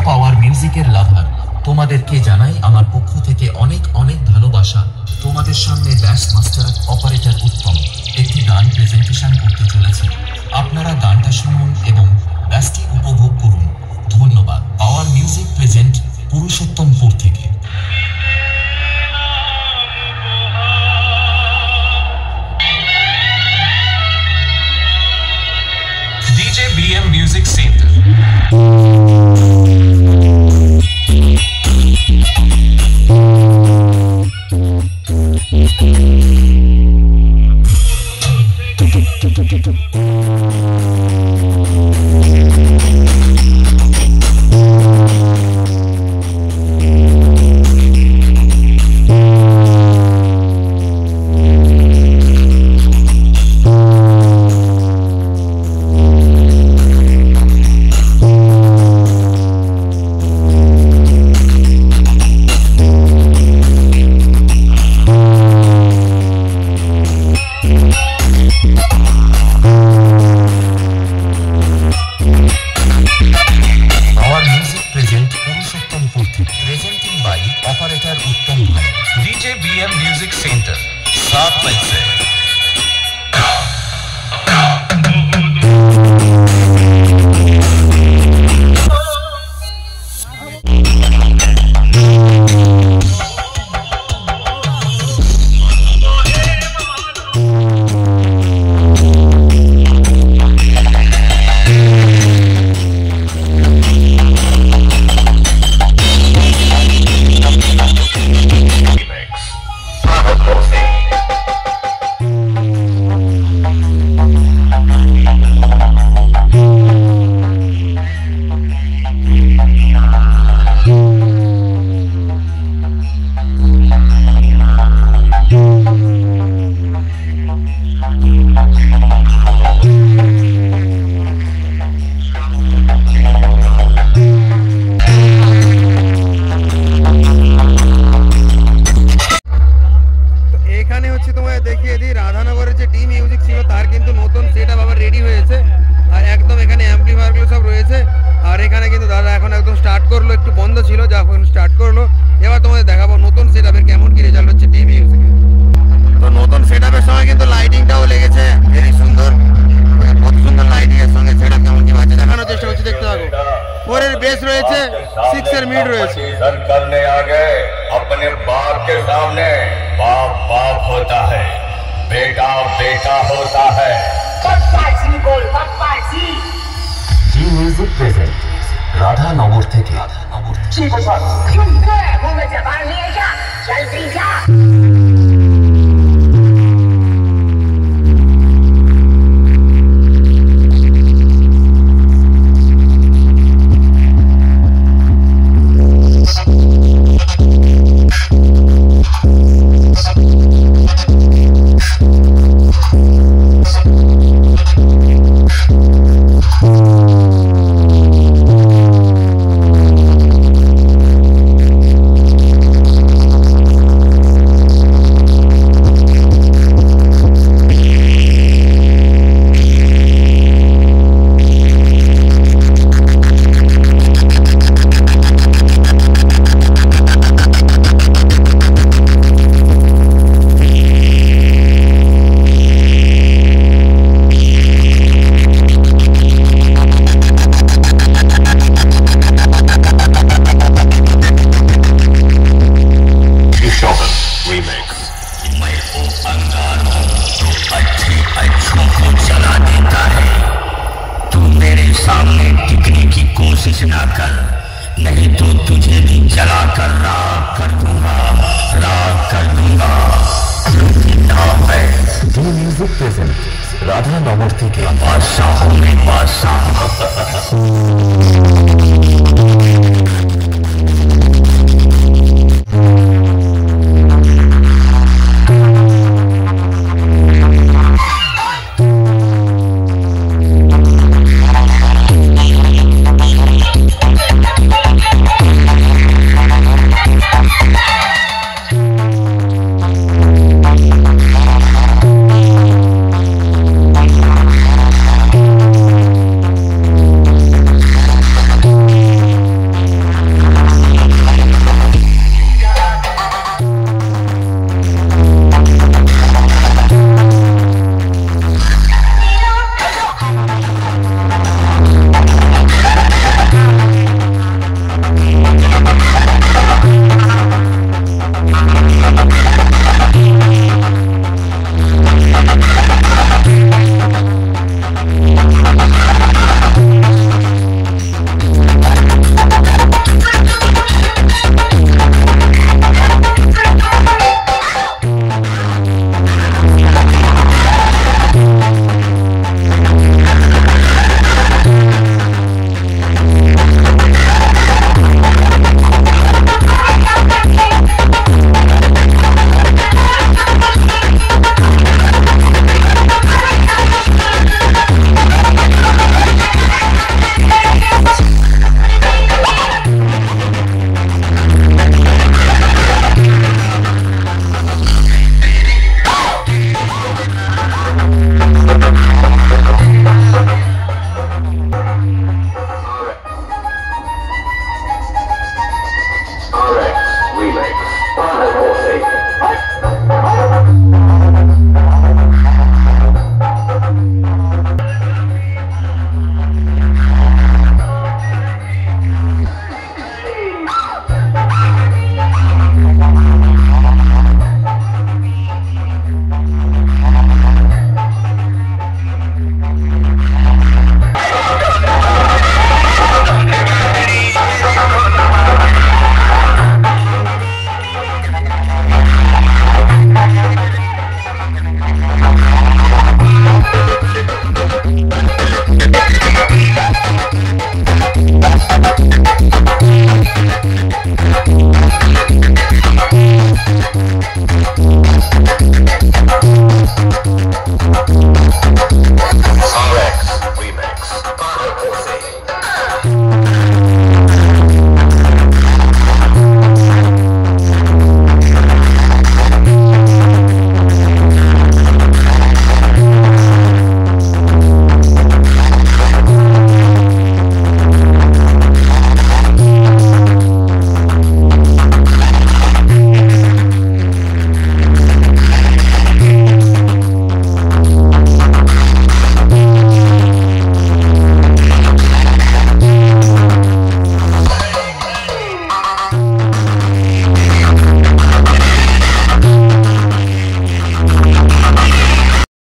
পাওয়ার মিউজিকের লাভার তোমাদেরকে জানাই আমার পক্ষ থেকে অনেক অনেক ভালোবাসা। তোমাদের সামনে ব্যাস মাস্টার অপারেটর উত্তম একটি গান প্রেজেন্টেশন করতে চলেছি। আপনারা গানটা শুনুন এবং ব্যাসটি উপভোগ করুন। ধন্যবাদ। পাওয়ার মিউজিক প্রেজেন্ট পুরুষোত্তমপুর থেকে। DJ BM Music Center. Presenting by Operator Uttam Bhai. DJ BM Music Center. सात मई से দেখিয়ে দিই রাধানগরের যে টিম মিউজিক ছিল তার কিন্তু নতুন সেটআপ আবার রেডি হয়েছে আর একদম এখানে অ্যাম্পলিফায়ারগুলো সব রয়েছে আর এখানে কিন্তু দাদা এখন একদম স্টার্ট করলো, একটু বন্ধ ছিল যখন স্টার্ট করলো। এবার তোমাদের দেখাবো নতুন সেটআপের কেমন কি রেজাল্ট হচ্ছে টিম মিউজিকে। তো নতুন সেটআপের সময় কিন্তু লাইটিংটাও লেগেছে ভেরি সুন্দর, কত সুন্দর লাইটিং এর সঙ্গে সেটআপ কেমন কি বাজছে দেখানোর চেষ্টা করছি, দেখতে থাকো। 4 এর বেস রয়েছে, 6 এর মিড রয়েছে। करने आ गए अपने बाप के सामने, बाप बाप होता है, बेटा बेटा होता है। जी म्यूजिक प्रेजेंट राधानगर থেকে। सामने टिकने की कोशिश ना कर, नहीं तो तुझे भी जला कर राख कर दूंगा, राख कर दूंगा। है म्यूजिक प्रेजेंट राधानगर থেকে बादशाहों में बादशाह।